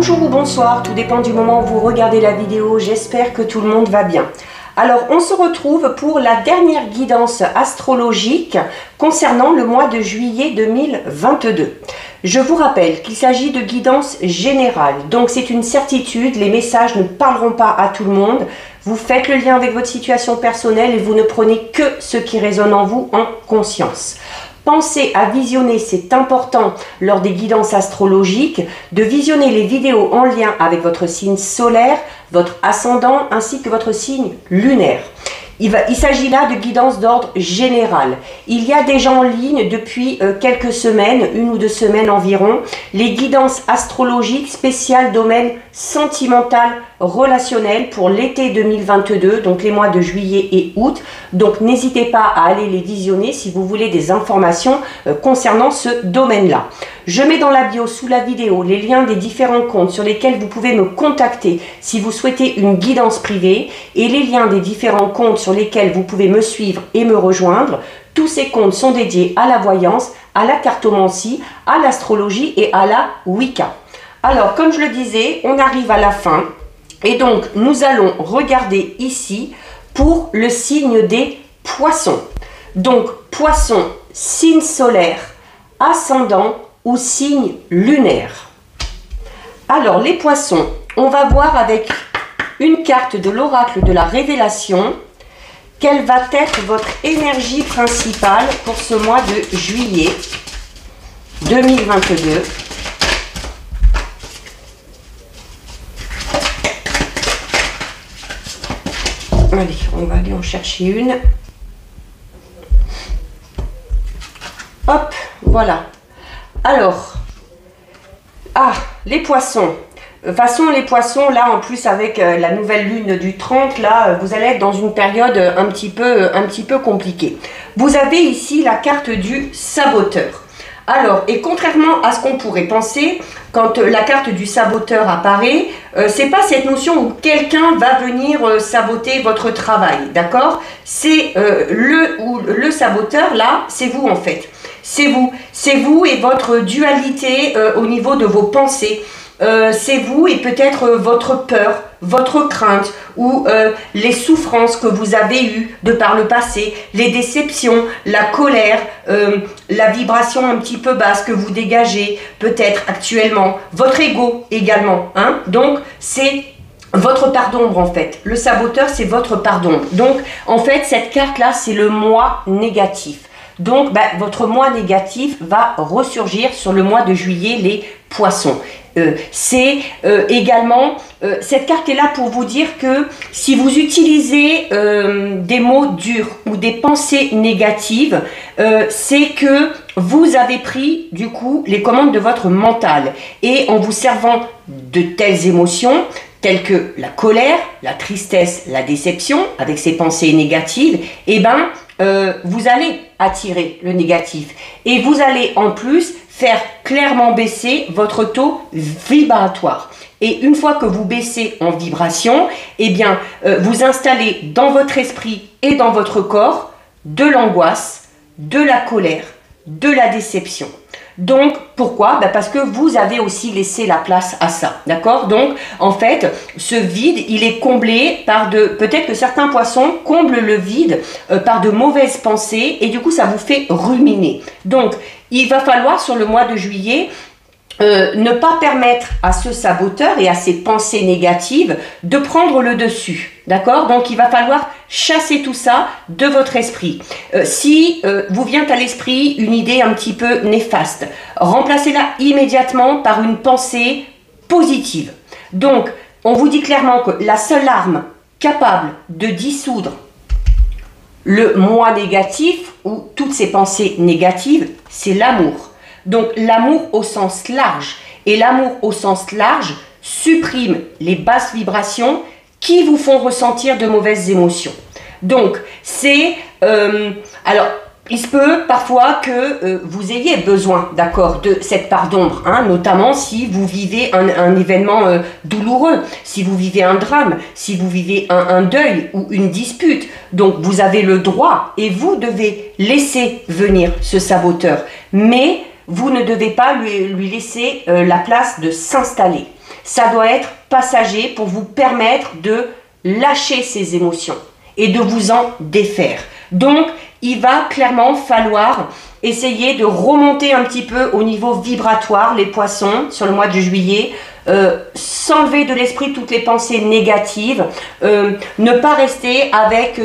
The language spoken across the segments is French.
Bonjour ou bonsoir, tout dépend du moment où vous regardez la vidéo, j'espère que tout le monde va bien. Alors on se retrouve pour la dernière guidance astrologique concernant le mois de juillet 2022. Je vous rappelle qu'il s'agit de guidance générale, donc c'est une certitude, les messages ne parleront pas à tout le monde. Vous faites le lien avec votre situation personnelle et vous ne prenez que ce qui résonne en vous en conscience. Pensez à visionner, c'est important lors des guidances astrologiques, de visionner les vidéos en lien avec votre signe solaire, votre ascendant ainsi que votre signe lunaire. Il s'agit là de guidance d'ordre général. Il y a déjà en ligne depuis quelques semaines, 1 ou 2 semaines environ, les guidances astrologiques spéciales domaine sentimental, relationnel pour l'été 2022, donc les mois de juillet et août. Donc n'hésitez pas à aller les visionner si vous voulez des informations concernant ce domaine-là. Je mets dans la bio sous la vidéo les liens des différents comptes sur lesquels vous pouvez me contacter si vous souhaitez une guidance privée et les liens des différents comptes sur lesquels vous pouvez me suivre et me rejoindre. Tous ces comptes sont dédiés à la voyance, à la cartomancie, à l'astrologie et à la Wicca. Alors, comme je le disais, on arrive à la fin et donc nous allons regarder ici pour le signe des poissons. Donc, poissons, signe solaire, ascendant ou signe lunaire. Alors, les poissons, on va voir avec une carte de l'oracle de la révélation quelle va être votre énergie principale pour ce mois de juillet 2022. Allez, on va aller en chercher une. Hop, voilà. Alors, les poissons. De toute façon, les poissons, là, en plus, avec la nouvelle lune du 30, là, vous allez être dans une période un petit peu compliquée. Vous avez ici la carte du saboteur. Alors, et contrairement à ce qu'on pourrait penser, quand la carte du saboteur apparaît, c'est pas cette notion où quelqu'un va venir saboter votre travail, d'accord? C'est le saboteur, là, c'est vous en fait. C'est vous et votre dualité au niveau de vos pensées. C'est vous et peut-être votre peur, votre crainte ou les souffrances que vous avez eues de par le passé, les déceptions, la colère, la vibration un petit peu basse que vous dégagez peut-être actuellement, votre ego également, hein. Donc c'est votre part d'ombre en fait. Le saboteur, c'est votre part d'ombre. Donc en fait, cette carte-là, c'est le moi négatif. Donc, votre moi négatif va ressurgir sur le mois de juillet, les poissons. C'est également, cette carte est là pour vous dire que si vous utilisez des mots durs ou des pensées négatives, c'est que vous avez pris du coup les commandes de votre mental. Et en vous servant de telles émotions, telles que la colère, la tristesse, la déception, avec ces pensées négatives, vous allez attirer le négatif. Et vous allez en plus faire clairement baisser votre taux vibratoire. Et une fois que vous baissez en vibration, vous installez dans votre esprit et dans votre corps de l'angoisse, de la colère, de la déception. Donc, pourquoi? Parce que vous avez aussi laissé la place à ça, d'accord? Donc, en fait, ce vide, il est comblé par peut-être que certains poissons comblent le vide par de mauvaises pensées et du coup, ça vous fait ruminer. Donc, il va falloir, sur le mois de juillet, ne pas permettre à ce saboteur et à ces pensées négatives de prendre le dessus, d'accord? Donc il va falloir chasser tout ça de votre esprit. Si vous vient à l'esprit une idée un petit peu néfaste, remplacez-la immédiatement par une pensée positive. Donc on vous dit clairement que la seule arme capable de dissoudre le moi négatif ou toutes ces pensées négatives, c'est l'amour. Donc l'amour au sens large. Et l'amour au sens large supprime les basses vibrations qui vous font ressentir de mauvaises émotions. Donc c'est... alors, il se peut parfois que vous ayez besoin, d'accord, de cette part d'ombre, hein, notamment si vous vivez un événement douloureux, si vous vivez un drame, si vous vivez un deuil ou une dispute. Donc vous avez le droit et vous devez laisser venir ce saboteur. Mais vous ne devez pas lui laisser la place de s'installer. ça doit être passager pour vous permettre de lâcher ces émotions et de vous en défaire. Donc, il va clairement falloir essayer de remonter un petit peu au niveau vibratoire, les poissons, sur le mois de juillet, s'enlever de l'esprit toutes les pensées négatives, ne pas rester avec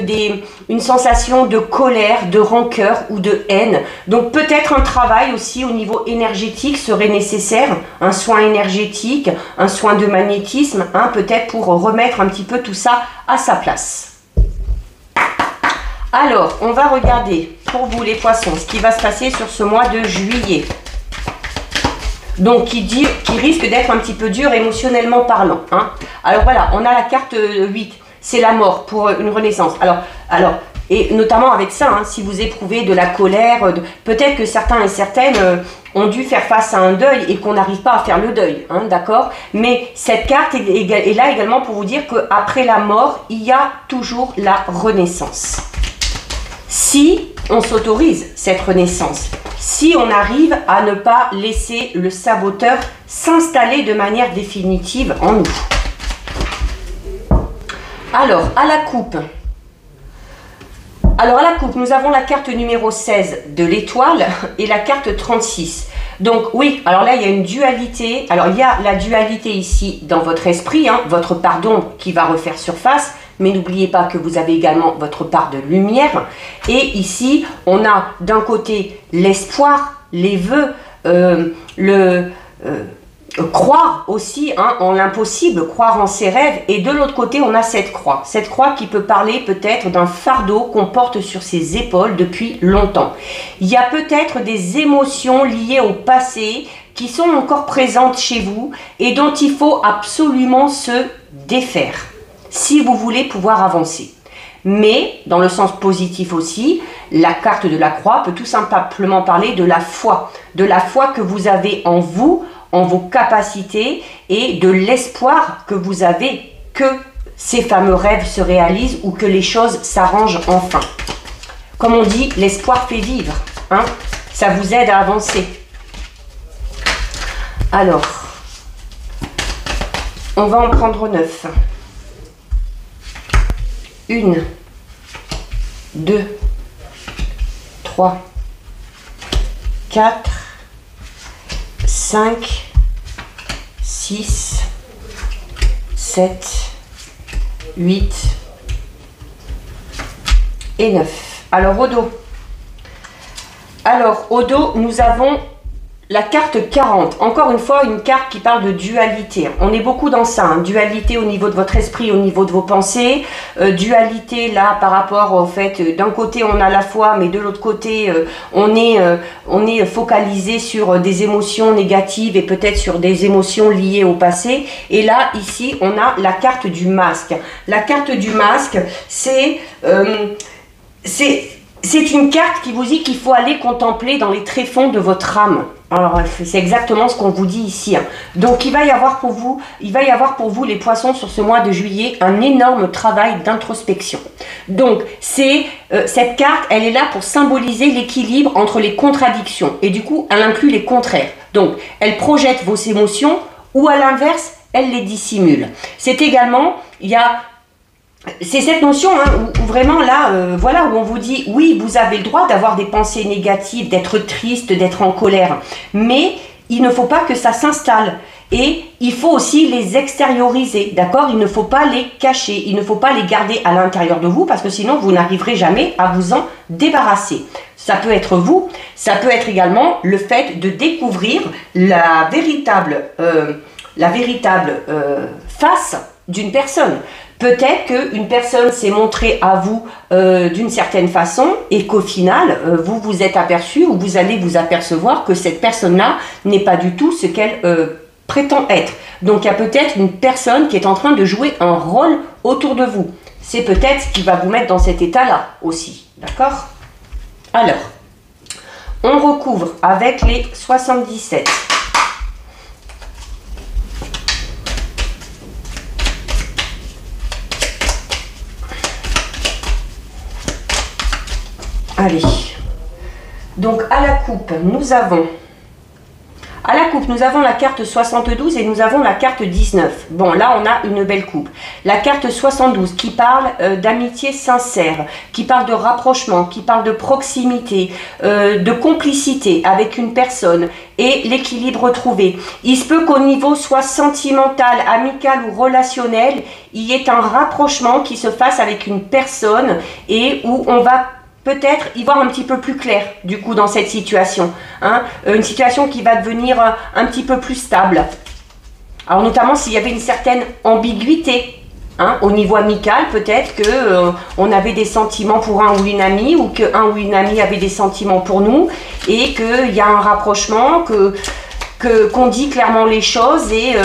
une sensation de colère, de rancœur ou de haine. Donc peut-être un travail aussi au niveau énergétique serait nécessaire, un soin énergétique, un soin de magnétisme, hein, peut-être pour remettre un petit peu tout ça à sa place. Alors, on va regarder pour vous les poissons ce qui va se passer sur ce mois de juillet. Donc, qui risque d'être un petit peu dur émotionnellement parlant. Hein. Alors voilà, on a la carte 8, c'est la mort pour une renaissance. Alors et notamment avec ça, hein, si vous éprouvez de la colère, peut-être que certains et certaines ont dû faire face à un deuil et qu'on n'arrive pas à faire le deuil, hein, d'accord? Mais cette carte est là également pour vous dire qu'après la mort, il y a toujours la renaissance. Si on s'autorise cette renaissance, si on arrive à ne pas laisser le saboteur s'installer de manière définitive en nous. Alors, à la coupe, nous avons la carte numéro 16 de l'étoile et la carte 36. Donc oui, alors là, il y a une dualité. Alors, il y a la dualité ici dans votre esprit, hein, votre part d'ombre qui va refaire surface. Mais n'oubliez pas que vous avez également votre part de lumière. Et ici, on a d'un côté l'espoir, les vœux, croire aussi hein, en l'impossible, croire en ses rêves. Et de l'autre côté, on a cette croix. Cette croix qui peut parler peut-être d'un fardeau qu'on porte sur ses épaules depuis longtemps. Il y a peut-être des émotions liées au passé qui sont encore présentes chez vous et dont il faut absolument se défaire si vous voulez pouvoir avancer. Mais, dans le sens positif aussi, la carte de la croix peut tout simplement parler de la foi que vous avez en vous, en vos capacités et de l'espoir que vous avez que ces fameux rêves se réalisent ou que les choses s'arrangent enfin. Comme on dit, l'espoir fait vivre, hein, ça vous aide à avancer. Alors, on va en prendre 9. 1, 2, 3, 4, 5, 6, 7, 8 et 9. Alors au dos, nous avons la carte 40, encore une fois une carte qui parle de dualité. On est beaucoup dans ça, hein. Dualité au niveau de votre esprit, au niveau de vos pensées, dualité là par rapport au fait, d'un côté on a la foi, mais de l'autre côté on est focalisé sur des émotions négatives et peut-être sur des émotions liées au passé. Et là, ici, on a la carte du masque. La carte du masque, c'est une carte qui vous dit qu'il faut aller contempler dans les tréfonds de votre âme. Alors, c'est exactement ce qu'on vous dit ici. Hein. Donc, il va y avoir pour vous, les poissons, sur ce mois de juillet, un énorme travail d'introspection. Donc, cette carte, elle est là pour symboliser l'équilibre entre les contradictions. Et du coup, elle inclut les contraires. Donc, elle projette vos émotions ou à l'inverse, elle les dissimule. C'est également, c'est cette notion hein, où vraiment là, voilà, où on vous dit, oui, vous avez le droit d'avoir des pensées négatives, d'être triste, d'être en colère, mais il ne faut pas que ça s'installe. Et il faut aussi les extérioriser, d'accord? Il ne faut pas les cacher, il ne faut pas les garder à l'intérieur de vous, parce que sinon, vous n'arriverez jamais à vous en débarrasser. Ça peut être vous, ça peut être également le fait de découvrir la véritable face d'une personne. Peut-être qu'une personne s'est montrée à vous d'une certaine façon et qu'au final, vous vous êtes aperçu ou vous allez vous apercevoir que cette personne-là n'est pas du tout ce qu'elle prétend être. Donc, il y a peut-être une personne qui est en train de jouer un rôle autour de vous. C'est peut-être ce qui va vous mettre dans cet état-là aussi. D'accord? Alors, on recouvre avec les 77. Allez, donc à la coupe, coupe, nous avons la carte 72 et nous avons la carte 19. Bon, là, on a une belle coupe. La carte 72 qui parle d'amitié sincère, qui parle de rapprochement, qui parle de proximité, de complicité avec une personne et l'équilibre trouvé. Il se peut qu'au niveau soit sentimental, amical ou relationnel, il y ait un rapprochement qui se fasse avec une personne et où on va peut-être y voir un petit peu plus clair du coup dans cette situation, hein, une situation qui va devenir un petit peu plus stable. Alors notamment s'il y avait une certaine ambiguïté, hein, au niveau amical, peut-être que on avait des sentiments pour un ou une amie, ou qu'un ou une amie avait des sentiments pour nous, et qu'il y a un rapprochement, qu'on dit clairement les choses, et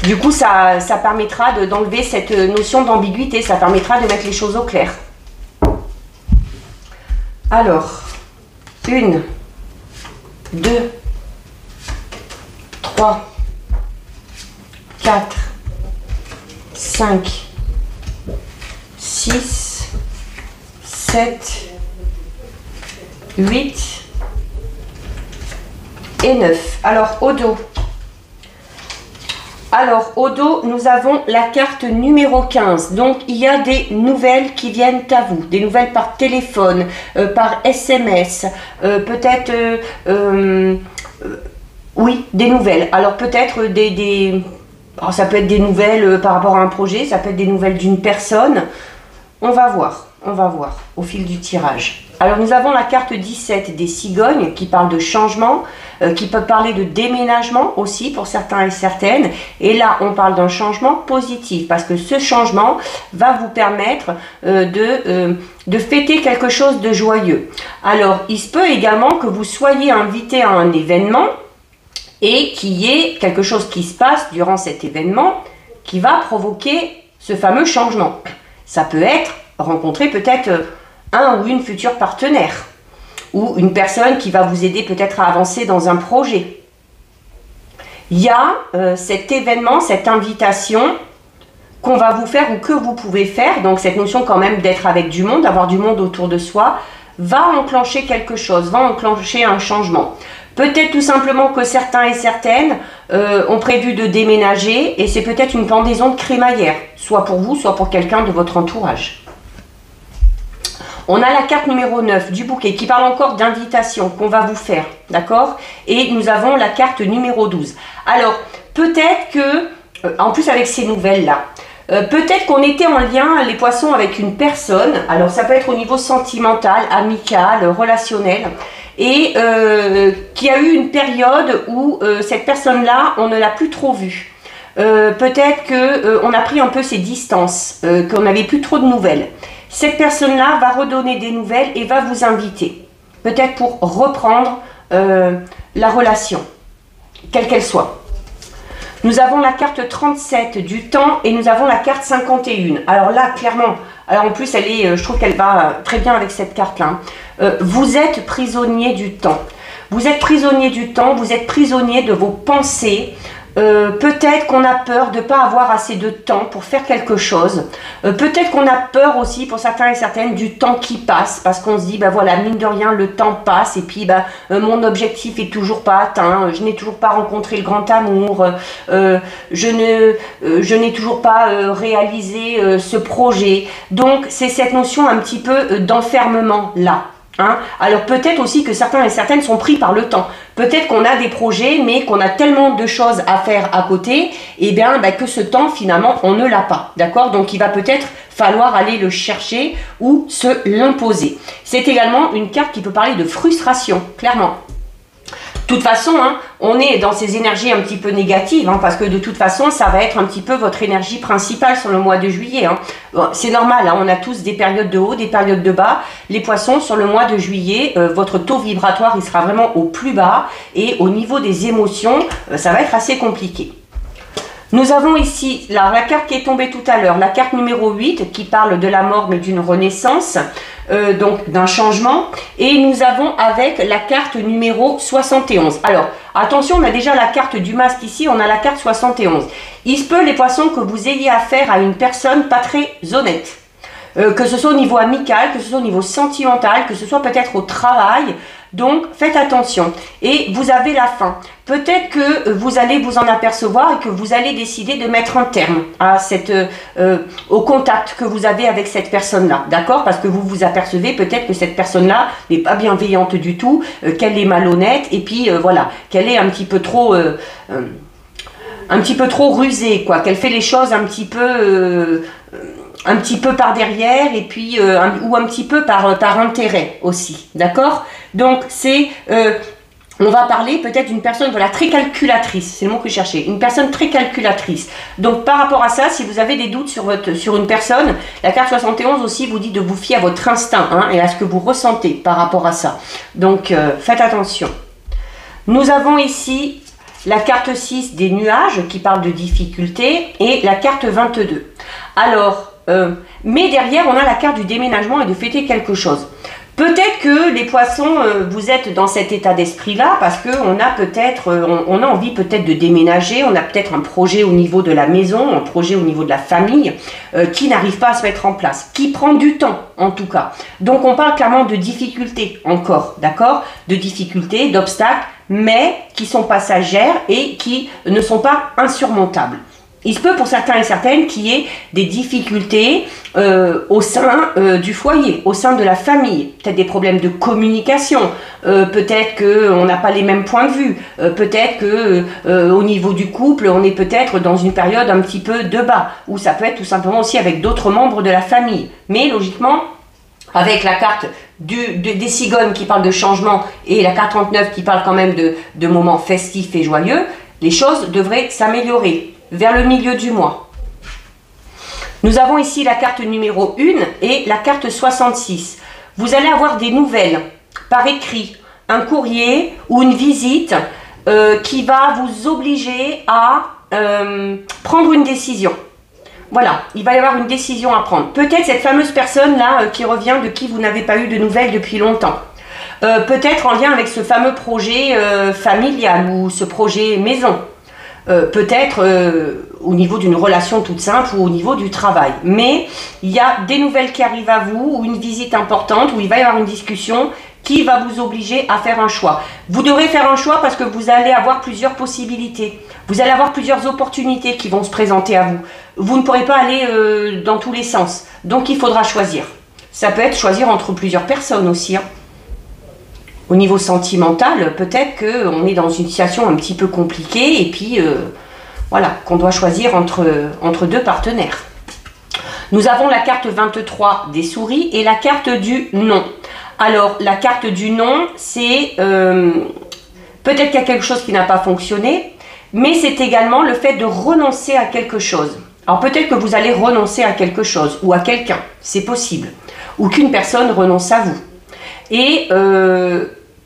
du coup ça permettra d'enlever cette notion d'ambiguïté, ça permettra de mettre les choses au clair. Alors, 1, 2, 3, 4, 5, 6, 7, 8 et 9. Alors, au dos. Alors, au dos, nous avons la carte numéro 15. Donc, il y a des nouvelles qui viennent à vous. Des nouvelles par téléphone, par SMS, peut-être... oui, des nouvelles. Alors, peut-être alors, ça peut être des nouvelles par rapport à un projet, ça peut être des nouvelles d'une personne. On va voir au fil du tirage. Alors, nous avons la carte 17 des cigognes qui parle de changement, qui peut parler de déménagement aussi pour certains et certaines. Et là, on parle d'un changement positif parce que ce changement va vous permettre de fêter quelque chose de joyeux. Alors, il se peut également que vous soyez invité à un événement et qu'il y ait quelque chose qui se passe durant cet événement qui va provoquer ce fameux changement. Ça peut être rencontrer peut-être un ou une future partenaire ou une personne qui va vous aider peut-être à avancer dans un projet. Il y a cet événement, cette invitation qu'on va vous faire ou que vous pouvez faire, donc cette notion quand même d'être avec du monde, d'avoir du monde autour de soi, va enclencher quelque chose, va enclencher un changement. Peut-être tout simplement que certains et certaines ont prévu de déménager et c'est peut-être une pendaison de crémaillère, soit pour vous, soit pour quelqu'un de votre entourage. On a la carte numéro 9 du bouquet qui parle encore d'invitation qu'on va vous faire, d'accord? Et nous avons la carte numéro 12. Alors, peut-être que, en plus avec ces nouvelles-là, peut-être qu'on était en lien, les poissons, avec une personne. Alors, ça peut être au niveau sentimental, amical, relationnel. Et qui a eu une période où cette personne-là, on ne l'a plus trop vue. Peut-être qu'on a pris un peu ses distances, qu'on n'avait plus trop de nouvelles. Cette personne-là va redonner des nouvelles et va vous inviter. Peut-être pour reprendre la relation, quelle qu'elle soit. Nous avons la carte 37 du temps et nous avons la carte 51. Alors là, clairement, alors en plus, je trouve qu'elle va très bien avec cette carte-là. Vous êtes prisonnier du temps. Vous êtes prisonnier du temps, vous êtes prisonnier de vos pensées. Peut-être qu'on a peur de ne pas avoir assez de temps pour faire quelque chose. Peut-être qu'on a peur aussi, pour certains et certaines, du temps qui passe. Parce qu'on se dit, ben voilà, mine de rien, le temps passe. Et puis, mon objectif est toujours pas atteint. Je n'ai toujours pas rencontré le grand amour. Je n'ai toujours pas réalisé ce projet. Donc, c'est cette notion un petit peu d'enfermement là. Hein? Alors peut-être aussi que certains et certaines sont pris par le temps. Peut-être qu'on a des projets, mais qu'on a tellement de choses à faire à côté, et bien que ce temps, finalement, on ne l'a pas. D'accord? Donc il va peut-être falloir aller le chercher ou se l'imposer. C'est également une carte qui peut parler de frustration, clairement. De toute façon, hein, on est dans ces énergies un petit peu négatives, hein, parce que de toute façon, ça va être un petit peu votre énergie principale sur le mois de juillet. Hein. Bon, c'est normal, hein, on a tous des périodes de haut, des périodes de bas. Les poissons, sur le mois de juillet, votre taux vibratoire, il sera vraiment au plus bas. Et au niveau des émotions, ça va être assez compliqué. Nous avons ici la carte qui est tombée tout à l'heure, la carte numéro 8 qui parle de la mort mais d'une renaissance, donc d'un changement. Et nous avons avec la carte numéro 71. Alors attention, on a déjà la carte du masque ici, on a la carte 71. Il se peut les poissons que vous ayez affaire à une personne pas très honnête. Que ce soit au niveau amical, que ce soit au niveau sentimental, que ce soit peut-être au travail, Donc, faites attention. Et vous avez la fin. Peut-être que vous allez vous en apercevoir et que vous allez décider de mettre un terme à au contact que vous avez avec cette personne-là. D'accord? Parce que vous vous apercevez peut-être que cette personne-là n'est pas bienveillante du tout, qu'elle est malhonnête et puis voilà, qu'elle est un petit peu trop rusée, quoi. Qu'elle fait les choses un petit peu par derrière et puis ou un petit peu par intérêt aussi. D'accord? Donc c'est on va parler peut-être d'une personne, voilà, très calculatrice, c'est le mot que je cherchais, une personne très calculatrice. Donc par rapport à ça, si vous avez des doutes sur une personne, la carte 71 aussi vous dit de vous fier à votre instinct hein, et à ce que vous ressentez par rapport à ça. Donc faites attention. Nous avons ici la carte 6 des nuages qui parle de difficultés et la carte 22. Alors, mais derrière on a la carte du déménagement et de fêter quelque chose. Peut-être que les poissons, vous êtes dans cet état d'esprit-là parce qu'on a peut-être, on a envie peut-être de déménager, on a peut-être un projet au niveau de la maison, un projet au niveau de la famille qui n'arrive pas à se mettre en place, qui prend du temps en tout cas. Donc on parle clairement de difficultés encore, d'accord? De difficultés, d'obstacles, mais qui sont passagères et qui ne sont pas insurmontables. Il se peut pour certains et certaines qu'il y ait des difficultés au sein du foyer, au sein de la famille. Peut-être des problèmes de communication, peut-être qu'on n'a pas les mêmes points de vue, peut-être qu'au niveau du couple, on est peut-être dans une période un petit peu de bas, ou ça peut être tout simplement aussi avec d'autres membres de la famille. Mais logiquement, avec la carte des cigognes qui parle de changement et la carte 39 qui parle quand même de moments festifs et joyeux, les choses devraient s'améliorer vers le milieu du mois. Nous avons ici la carte numéro 1 et la carte 66. Vous allez avoir des nouvelles par écrit, un courrier ou une visite qui va vous obliger à prendre une décision. Voilà, il va y avoir une décision à prendre. Peut-être cette fameuse personne-là qui revient de qui vous n'avez pas eu de nouvelles depuis longtemps. Peut-être en lien avec ce fameux projet familial ou ce projet maison. Peut-être au niveau d'une relation toute simple ou au niveau du travail. Mais il y a des nouvelles qui arrivent à vous ou une visite importante où il va y avoir une discussion qui va vous obliger à faire un choix. Vous devrez faire un choix parce que vous allez avoir plusieurs possibilités. Vous allez avoir plusieurs opportunités qui vont se présenter à vous. Vous ne pourrez pas aller dans tous les sens. Donc il faudra choisir. Ça peut être choisir entre plusieurs personnes aussi. Hein. Au niveau sentimental, peut-être qu'on est dans une situation un petit peu compliquée et puis voilà, qu'on doit choisir entre deux partenaires. Nous avons la carte 23 des souris et la carte du non. Alors, la carte du non, c'est peut-être qu'il y a quelque chose qui n'a pas fonctionné, mais c'est également le fait de renoncer à quelque chose. Alors peut-être que vous allez renoncer à quelque chose ou à quelqu'un, c'est possible. Ou qu'une personne renonce à vous. Et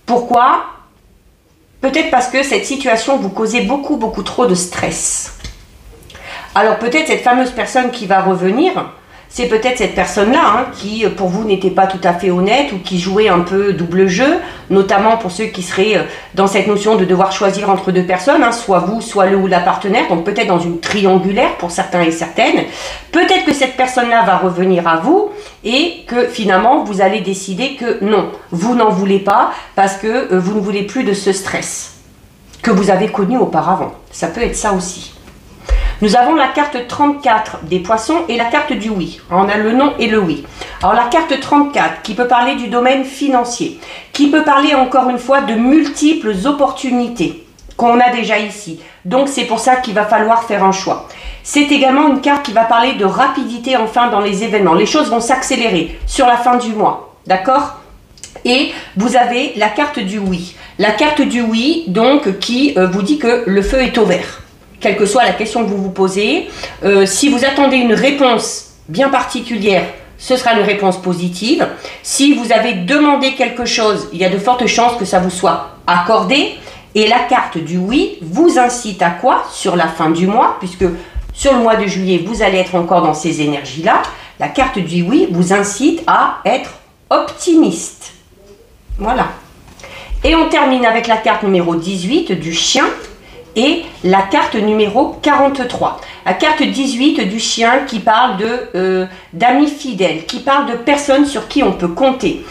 pourquoi? Peut-être parce que cette situation vous causait beaucoup trop de stress. Alors peut-être cette fameuse personne qui va revenir, c'est peut-être cette personne-là hein, qui pour vous n'était pas tout à fait honnête ou qui jouait un peu double jeu, notamment pour ceux qui seraient dans cette notion de devoir choisir entre deux personnes, hein, soit vous, soit le ou la partenaire, donc peut-être dans une triangulaire pour certains et certaines. Peut-être que cette personne-là va revenir à vous et que finalement vous allez décider que non, vous n'en voulez pas parce que vous ne voulez plus de ce stress que vous avez connu auparavant. Ça peut être ça aussi. Nous avons la carte 34 des poissons et la carte du oui. On a le non et le oui. Alors la carte 34 qui peut parler du domaine financier, qui peut parler encore une fois de multiples opportunités qu'on a déjà ici. Donc c'est pour ça qu'il va falloir faire un choix. C'est également une carte qui va parler de rapidité enfin dans les événements. Les choses vont s'accélérer sur la fin du mois. D'accord ? Et vous avez la carte du oui. La carte du oui donc qui vous dit que le feu est au vert. Quelle que soit la question que vous vous posez, si vous attendez une réponse bien particulière, ce sera une réponse positive. Si vous avez demandé quelque chose, il y a de fortes chances que ça vous soit accordé. Et la carte du oui vous incite à quoi sur la fin du mois, puisque sur le mois de juillet, vous allez être encore dans ces énergies-là. La carte du oui vous incite à être optimiste. Voilà. Et on termine avec la carte numéro 18 du chien. Et la carte numéro 43. La carte 18 du chien qui parle d'amis fidèles, qui parle de personnes sur qui on peut compter.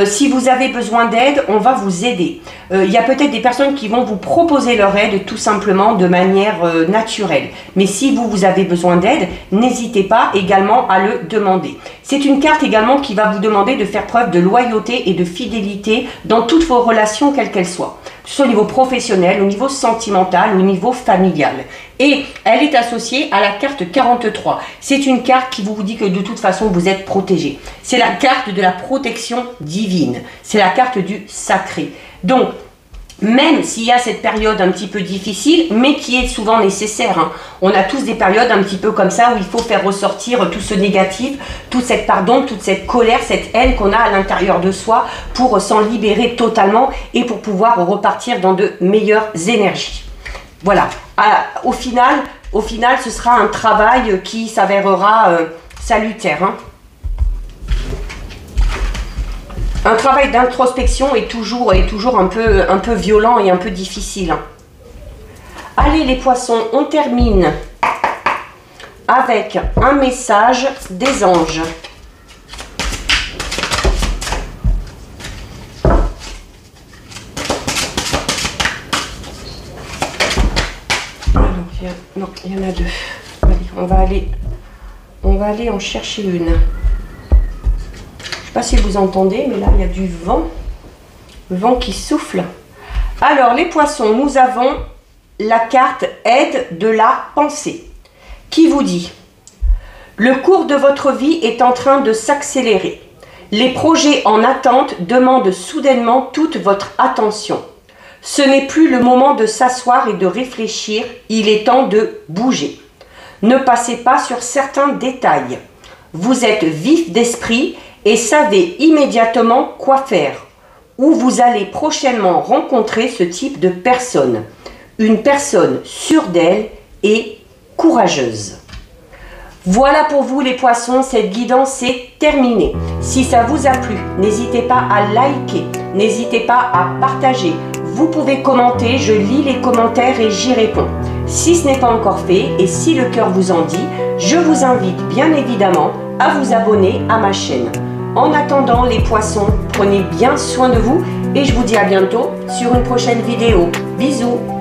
Si vous avez besoin d'aide, on va vous aider. Il y a peut-être des personnes qui vont vous proposer leur aide tout simplement de manière naturelle. Mais si vous avez besoin d'aide, n'hésitez pas également à le demander. C'est une carte également qui va vous demander de faire preuve de loyauté et de fidélité dans toutes vos relations, quelles qu'elles soient. Que ce soit au niveau professionnel, au niveau sentimental, au niveau familial. Et elle est associée à la carte 43. C'est une carte qui vous dit que de toute façon vous êtes protégé. C'est la carte de la protection divine. C'est la carte du sacré. Donc, même s'il y a cette période un petit peu difficile, mais qui est souvent nécessaire, hein. On a tous des périodes un petit peu comme ça où il faut faire ressortir tout ce négatif, toute cette toute cette colère, cette haine qu'on a à l'intérieur de soi pour s'en libérer totalement et pour pouvoir repartir dans de meilleures énergies. Voilà, au final, ce sera un travail qui s'avérera salutaire, hein. Un travail d'introspection est toujours un peu violent et un peu difficile. Allez les poissons, on termine avec un message des anges. Alors, non, il y en a deux. Allez, on va aller en chercher une. Je ne sais pas si vous entendez, mais là, il y a du vent. Le vent qui souffle. Alors, les poissons, nous avons la carte aide de la pensée qui vous dit: le cours de votre vie est en train de s'accélérer. Les projets en attente demandent soudainement toute votre attention. Ce n'est plus le moment de s'asseoir et de réfléchir, il est temps de bouger. Ne passez pas sur certains détails. Vous êtes vif d'esprit et savez immédiatement quoi faire. Ou vous allez prochainement rencontrer ce type de personne. Une personne sûre d'elle et courageuse. Voilà pour vous les poissons, cette guidance est terminée. Si ça vous a plu, n'hésitez pas à liker, n'hésitez pas à partager. Vous pouvez commenter, je lis les commentaires et j'y réponds. Si ce n'est pas encore fait et si le cœur vous en dit, je vous invite bien évidemment à vous abonner à ma chaîne. En attendant les poissons, prenez bien soin de vous et je vous dis à bientôt sur une prochaine vidéo. Bisous!